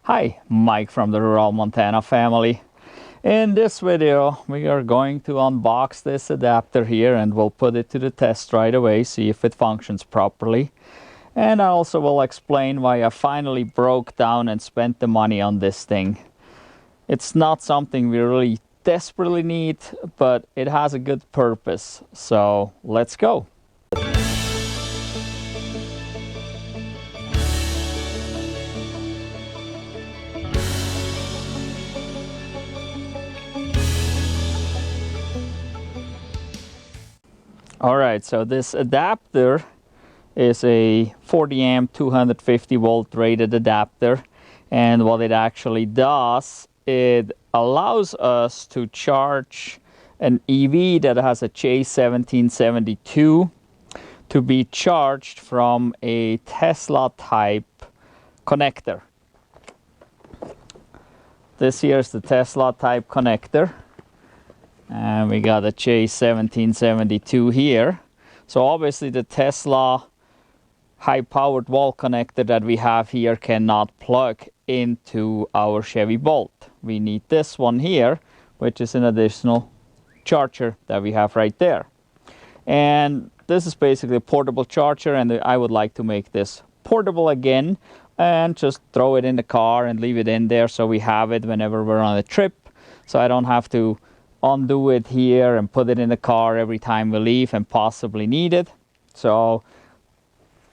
Hi, Mike from the Rural Montana family. In this video, we are going to unbox this adapter here and we'll put it to the test right away, see if it functions properly. And I also will explain why I finally broke down and spent the money on this thing. It's not something we really desperately need, but it has a good purpose. So let's go. Alright, so this adapter is a 40 amp 250 volt rated adapter, and what it actually does, it allows us to charge an EV that has a J1772 to be charged from a Tesla type connector. This here is the Tesla type connector. And we got a J1772 here. So obviously the Tesla high-powered wall connector that we have here cannot plug into our Chevy Bolt. We need this one here, which is an additional charger that we have right there. And this is basically a portable charger, and I would like to make this portable again and just throw it in the car and leave it in there so we have it whenever we're on a trip, so I don't have to undo it here and put it in the car every time we leave and possibly need it. So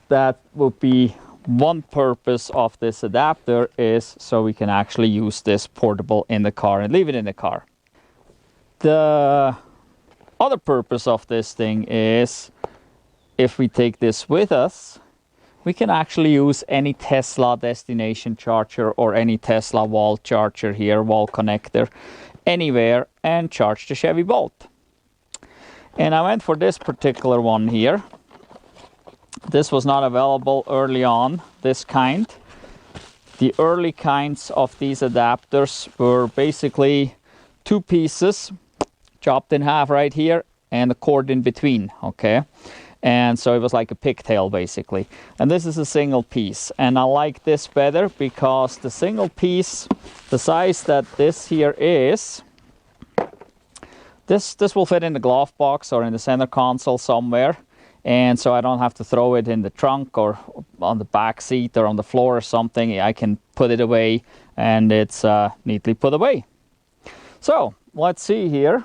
that would be one purpose of this adapter, is so we can actually use this portable in the car and leave it in the car. The other purpose of this thing is, if we take this with us, we can actually use any Tesla destination charger or any Tesla wall charger here, wall connector, anywhere, and charge the Chevy Bolt. And I went for this particular one here. This was not available early on, this kind. The early kinds of these adapters were basically two pieces chopped in half right here and a cord in between, okay? And so it was like a pigtail basically. And this is a single piece, and I like this better because the single piece, the size that this here is, this will fit in the glove box or in the center console somewhere, and so I don't have to throw it in the trunk or on the back seat or on the floor or something. I can put it away and it's neatly put away. So let's see here.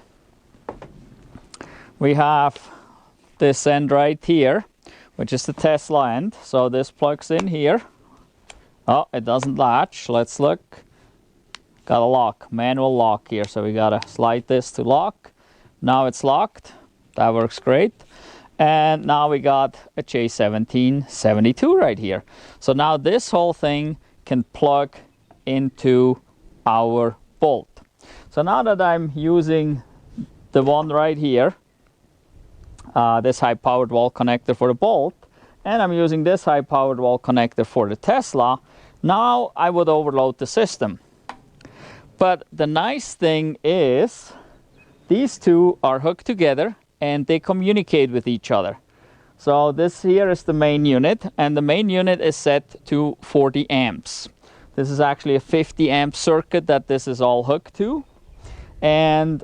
We have this end right here, which is the Tesla end. So this plugs in here. Oh, it doesn't latch. Let's look. Got a lock, manual lock here. So we gotta slide this to lock. Now it's locked. That works great. And now we got a J1772 right here. So now this whole thing can plug into our Bolt. So now that I'm using the one right here, this high-powered wall connector for the Bolt, and I'm using this high-powered wall connector for the Tesla, now I would overload the system. But the nice thing is, these two are hooked together and they communicate with each other. So this here is the main unit, and the main unit is set to 40 amps. This is actually a 50 amp circuit that this is all hooked to. And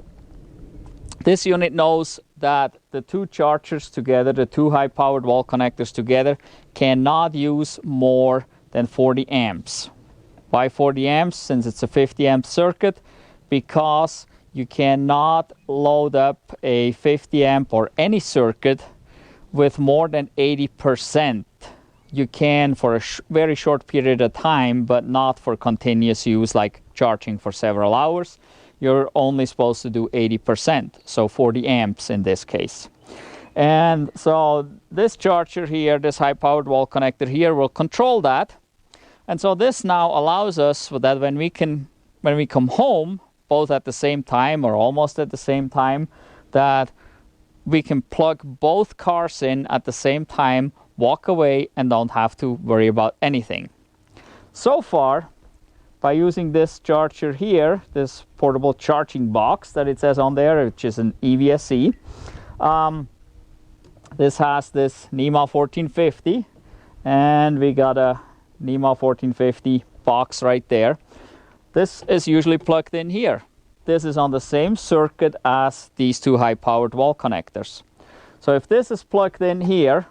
this unit knows that the two chargers together, the two high-powered wall connectors together, cannot use more than 40 amps. Why 40 amps? Since it's a 50 amp circuit, because you cannot load up a 50 amp or any circuit with more than 80%. You can for a very short period of time, but not for continuous use like charging for several hours. You're only supposed to do 80%, so 40 amps in this case. And so this charger here, this high-powered wall connector here, will control that. And so this now allows us so that when we come home, both at the same time or almost at the same time, that we can plug both cars in at the same time, walk away, and don't have to worry about anything. So far, by using this charger here, this portable charging box that it says on there, which is an EVSE, this has this NEMA 1450, and we got a NEMA 1450 box right there. This is usually plugged in here. This is on the same circuit as these two high-powered wall connectors. So if this is plugged in here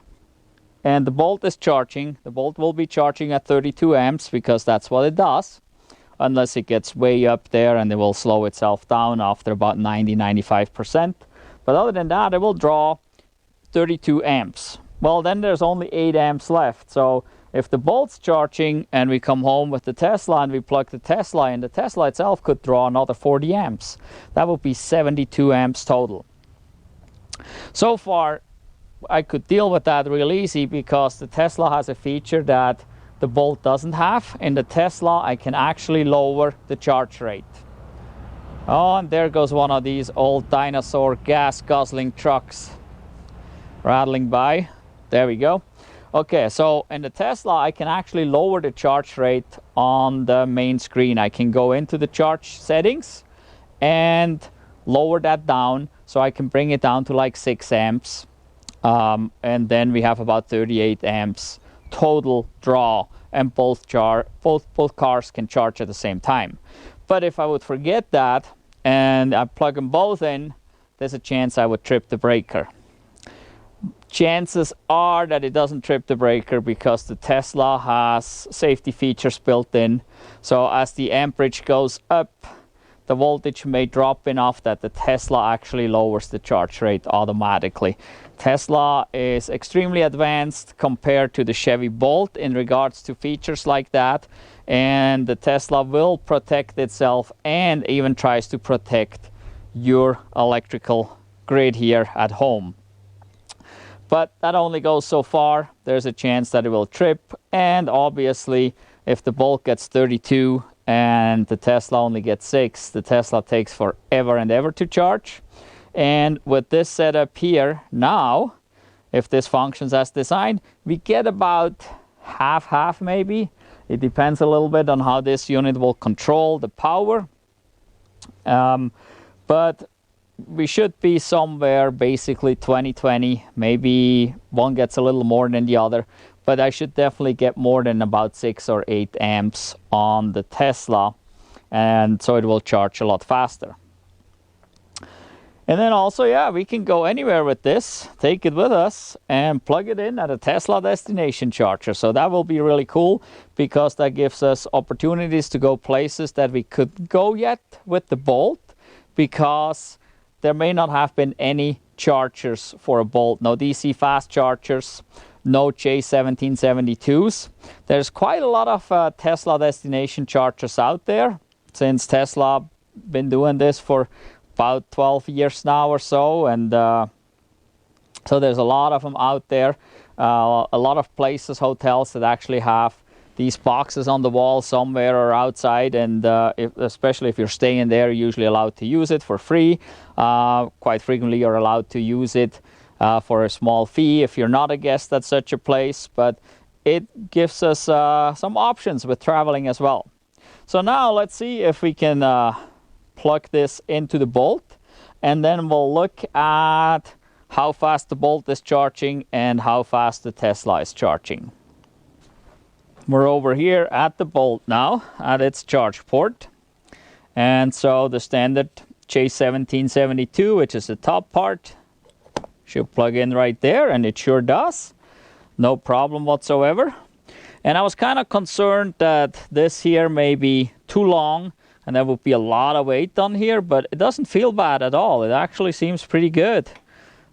and the Bolt is charging, the Bolt will be charging at 32 amps because that's what it does, unless it gets way up there and it will slow itself down after about 90-95%. But other than that, it will draw 32 amps. Well, then there's only 8 amps left. So if the Bolt's charging and we come home with the Tesla and we plug the Tesla in, the Tesla itself could draw another 40 amps. That would be 72 amps total. So far, I could deal with that real easy because the Tesla has a feature that the Bolt doesn't have. In the Tesla, I can actually lower the charge rate. Oh, and there goes one of these old dinosaur gas guzzling trucks rattling by. There we go. Okay, so in the Tesla, I can actually lower the charge rate on the main screen. I can go into the charge settings and lower that down so I can bring it down to like 6 amps. And then we have about 38 amps total draw, and both cars can charge at the same time. But if I would forget that and I plug them both in, there's a chance I would trip the breaker. Chances are that it doesn't trip the breaker because the Tesla has safety features built in. So as the amperage goes up, the voltage may drop enough that the Tesla actually lowers the charge rate automatically. Tesla is extremely advanced compared to the Chevy Bolt in regards to features like that, and the Tesla will protect itself and even tries to protect your electrical grid here at home. But that only goes so far. There's a chance that it will trip, and obviously if the Bolt gets 32 and the Tesla only gets 6, the Tesla takes forever and ever to charge. And with this setup here now, if this functions as designed, we get about half maybe. It depends a little bit on how this unit will control the power. But we should be somewhere basically 20-20. Maybe one gets a little more than the other. But I should definitely get more than about 6 or 8 amps on the Tesla. And so it will charge a lot faster. And then also, yeah, we can go anywhere with this, take it with us, and plug it in at a Tesla destination charger. So that will be really cool because that gives us opportunities to go places that we couldn't go yet with the Bolt, because there may not have been any chargers for a Bolt. No DC fast chargers, no J1772s. There's quite a lot of Tesla destination chargers out there, since Tesla been doing this for about 12 years now or so, and so there's a lot of them out there. A lot of places, hotels that actually have these boxes on the wall somewhere or outside, and especially if you're staying there, you're usually allowed to use it for free. Quite frequently you're allowed to use it for a small fee if you're not a guest at such a place, but it gives us some options with traveling as well. So now let's see if we can plug this into the Bolt, and then we'll look at how fast the Bolt is charging and how fast the Tesla is charging. We're over here at the Bolt now, at its charge port. And so the standard J1772, which is the top part, should plug in right there, and it sure does. No problem whatsoever. And I was kind of concerned that this here may be too long and there would be a lot of weight on here, but it doesn't feel bad at all. It actually seems pretty good.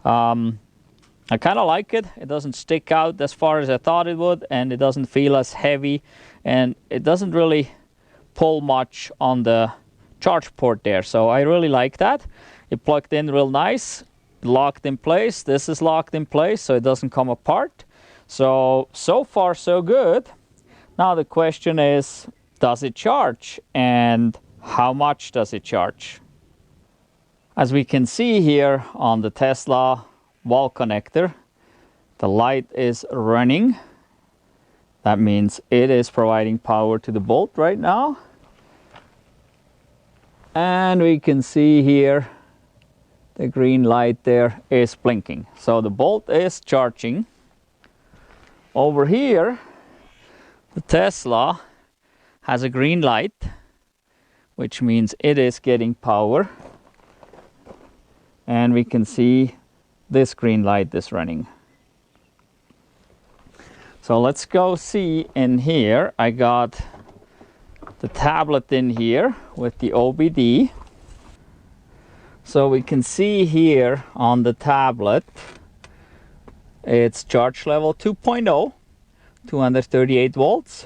I kind of like it. It doesn't stick out as far as I thought it would, and it doesn't feel as heavy, and it doesn't really pull much on the charge port there. So I really like that. It plugged in real nice, locked in place. This is locked in place so it doesn't come apart. So far so good. Now the question is, does it charge, and how much does it charge? As we can see here on the Tesla wall connector, the light is running. That means it is providing power to the Bolt right now. And we can see here the green light there is blinking. So the Bolt is charging. Over here, the Tesla has a green light, which means it is getting power. And we can see this green light is running. So let's go see in here. I got the tablet in here with the OBD. So we can see here on the tablet, it's charge level 2.0, 238 volts,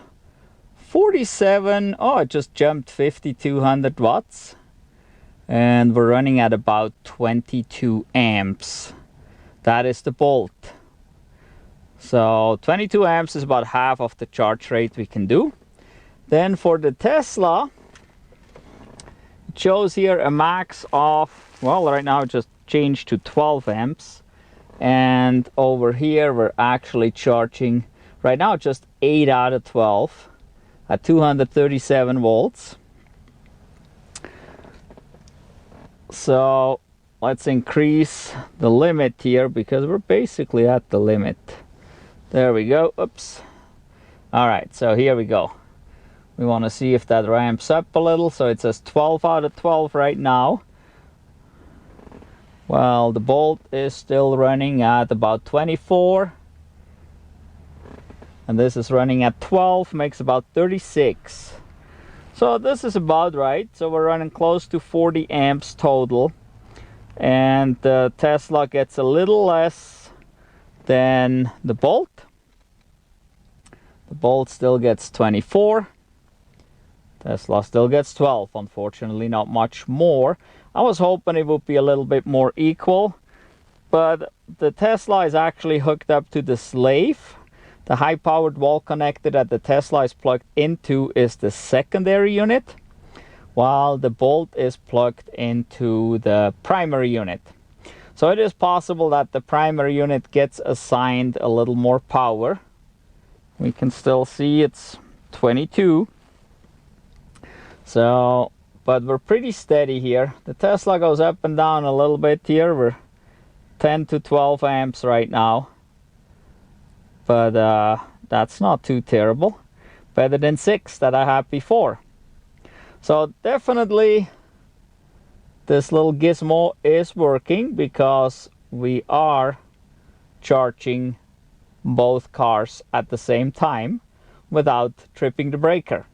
47, oh, it just jumped 5200 watts. And we're running at about 22 amps. That is the Bolt. So 22 amps is about half of the charge rate we can do. Then for the Tesla, it shows here a max of, well, right now it just changed to 12 amps. And over here we're actually charging right now just 8 out of 12 at 237 volts. So let's increase the limit here because we're basically at the limit. There we go. Oops. All right, so here we go. We want to see if that ramps up a little. So it says 12 out of 12 right now. Well, the Bolt is still running at about 24. And this is running at 12, makes about 36. So this is about right. So we're running close to 40 amps total. And the Tesla gets a little less than the Bolt. The Bolt still gets 24. Tesla still gets 12. Unfortunately, not much more. I was hoping it would be a little bit more equal. But the Tesla is actually hooked up to the Slave. The high-powered wall connector that the Tesla is plugged into is the secondary unit, while the Bolt is plugged into the primary unit. So it is possible that the primary unit gets assigned a little more power. We can still see it's 22. So, but we're pretty steady here. The Tesla goes up and down a little bit here. We're 10 to 12 amps right now. But that's not too terrible. Better than 6 that I had before. So definitely this little gizmo is working because we are charging both cars at the same time without tripping the breaker.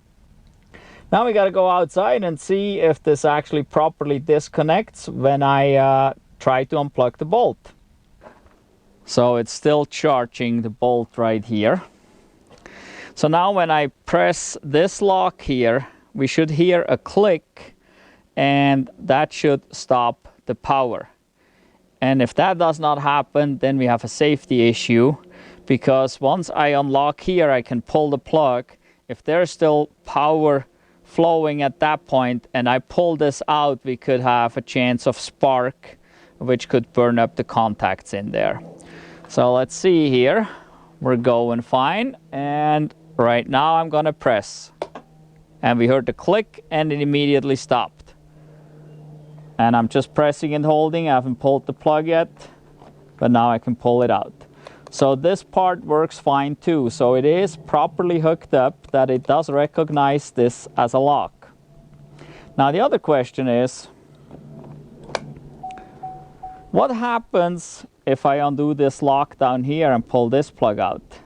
Now we got to go outside and see if this actually properly disconnects when I try to unplug the Bolt. So it's still charging the Bolt right here. So now when I press this lock here, we should hear a click and that should stop the power. And if that does not happen, then we have a safety issue, because once I unlock here, I can pull the plug. If there's still power flowing at that point and I pull this out, we could have a chance of spark, which could burn up the contacts in there. So let's see here. We're going fine. And right now I'm gonna press. And we heard the click and it immediately stopped. And I'm just pressing and holding. I haven't pulled the plug yet, but now I can pull it out. So this part works fine too. So it is properly hooked up, that it does recognize this as a lock. Now the other question is, what happens if I undo this lock down here and pull this plug out?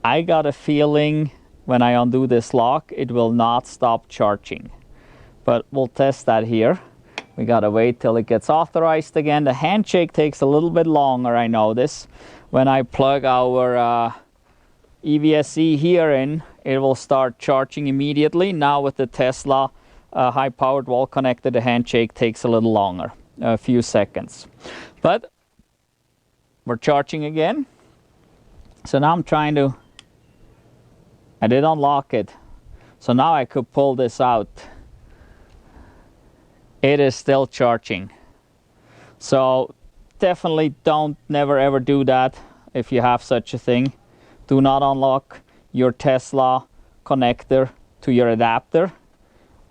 I got a feeling when I undo this lock, it will not stop charging. But we'll test that here. We gotta wait till it gets authorized again. The handshake takes a little bit longer, I know this. When I plug our EVSE here in, it will start charging immediately. Now with the Tesla high-powered wall connector, the handshake takes a little longer, a few seconds. But we're charging again. So now I'm trying to, I did unlock it. So now I could pull this out. It is still charging. So definitely never ever do that if you have such a thing. Do not unlock your Tesla connector to your adapter.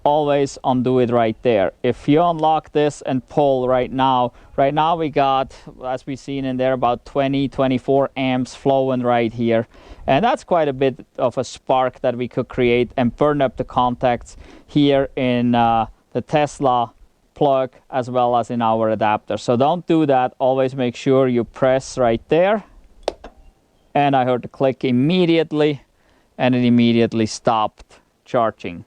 always undo it right there. If you unlock this and pull right now we got, as we've seen in there, about 24 amps flowing right here, and that's quite a bit of a spark that we could create and burn up the contacts here in the Tesla plug as well as in our adapter. So don't do that. Always make sure you press right there, and I heard the click immediately, and it immediately stopped charging.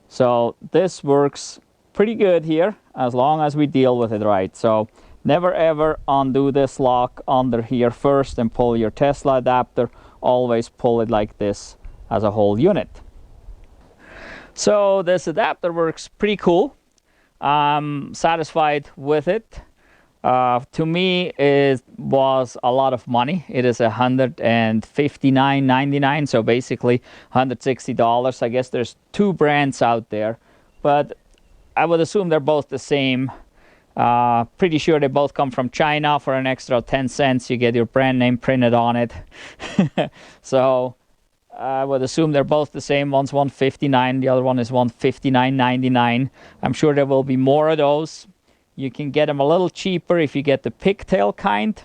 So this works pretty good here as long as we deal with it right. So never ever undo this lock under here first and pull your Tesla adapter. Always pull it like this as a whole unit. So this adapter works pretty cool. I'm satisfied with it. To me, it was a lot of money. It is $159.99, so basically $160. I guess there's two brands out there, but I would assume they're both the same. Pretty sure they both come from China. For an extra 10 cents, you get your brand name printed on it. So I would assume they're both the same. One's $159, the other one is $159.99. I'm sure there will be more of those. You can get them a little cheaper if you get the pigtail kind.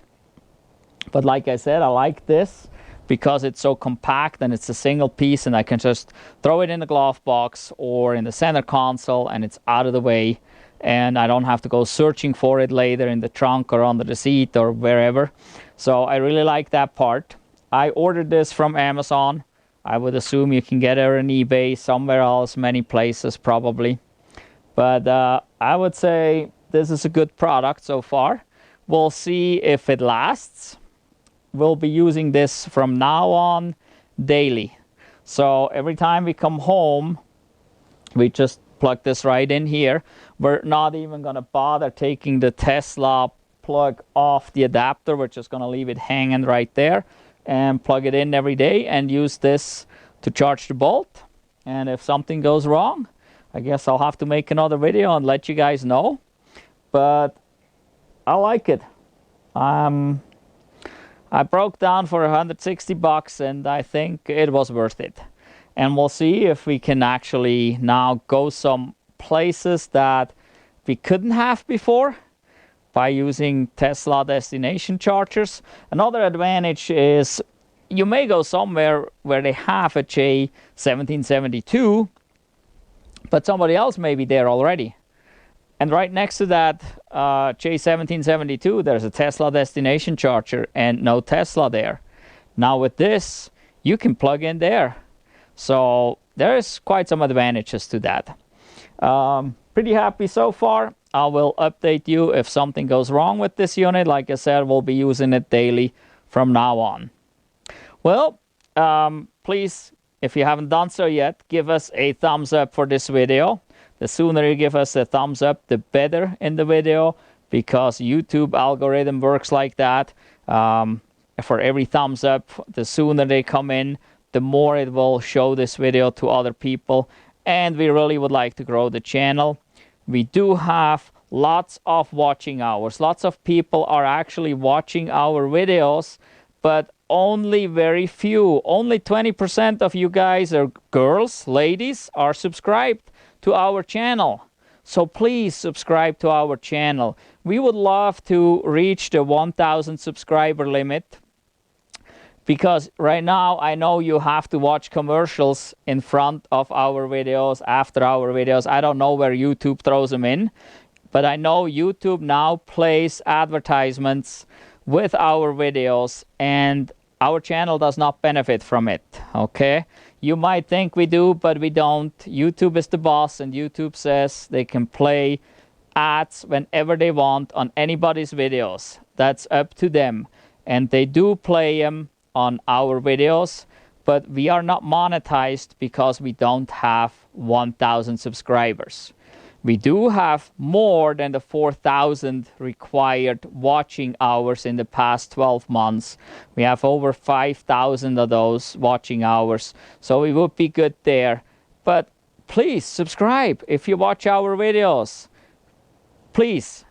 But like I said, I like this because it's so compact and it's a single piece, and I can just throw it in the glove box or in the center console and it's out of the way, and I don't have to go searching for it later in the trunk or under the seat or wherever. So I really like that part. I ordered this from Amazon. I would assume you can get it on eBay, somewhere else, many places probably. But I would say this is a good product so far. We'll see if it lasts. We'll be using this from now on daily. So every time we come home, we just plug this right in here. We're not even going to bother taking the Tesla plug off the adapter. We're just going to leave it hanging right there and plug it in every day and use this to charge the Bolt. And if something goes wrong, I guess I'll have to make another video and let you guys know. But I like it. I broke down for $160 and I think it was worth it. And we'll see if we can actually now go some places that we couldn't have before by using Tesla destination chargers. Another advantage is you may go somewhere where they have a J1772, but somebody else may be there already. And right next to that J1772, there's a Tesla destination charger and no Tesla there. Now with this, you can plug in there. So there's quite some advantages to that. Pretty happy so far. I will update you if something goes wrong with this unit. Like I said, we'll be using it daily from now on. Well, please, if you haven't done so yet, give us a thumbs up for this video. The sooner you give us a thumbs up, the better in the video, because YouTube algorithm works like that. For every thumbs up, the sooner they come in, the more it will show this video to other people. And we really would like to grow the channel. We do have lots of watching hours. Lots of people are actually watching our videos, but only very few. Only 20% of you guys are girls, ladies, are subscribed to our channel. So please subscribe to our channel. We would love to reach the 1,000 subscriber limit, because right now I know you have to watch commercials in front of our videos, after our videos. I don't know where YouTube throws them in, but I know YouTube now plays advertisements with our videos, and our channel does not benefit from it, okay? You might think we do, but we don't. YouTube is the boss, and YouTube says they can play ads whenever they want on anybody's videos. That's up to them. And they do play them on our videos, but we are not monetized because we don't have 1,000 subscribers. We do have more than the 4,000 required watching hours in the past 12 months. We have over 5,000 of those watching hours, so we would be good there. But please subscribe if you watch our videos. Please.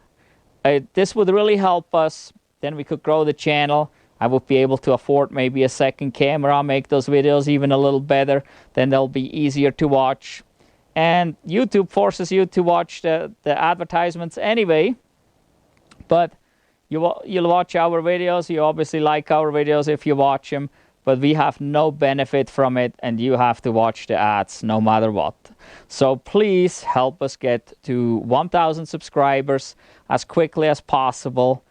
This would really help us. Then we could grow the channel. I would be able to afford maybe a second camera, make those videos even a little better. Then they'll be easier to watch. and YouTube forces you to watch the advertisements anyway. But you'll watch our videos. You obviously like our videos if you watch them, but we have no benefit from it, and you have to watch the ads no matter what. So please help us get to 1,000 subscribers as quickly as possible.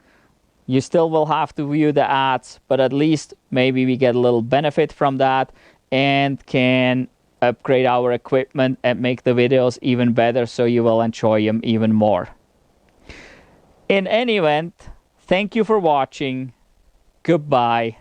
You still will have to view the ads, but at least maybe we get a little benefit from that and can upgrade our equipment and make the videos even better, so you will enjoy them even more. In any event, thank you for watching. Goodbye.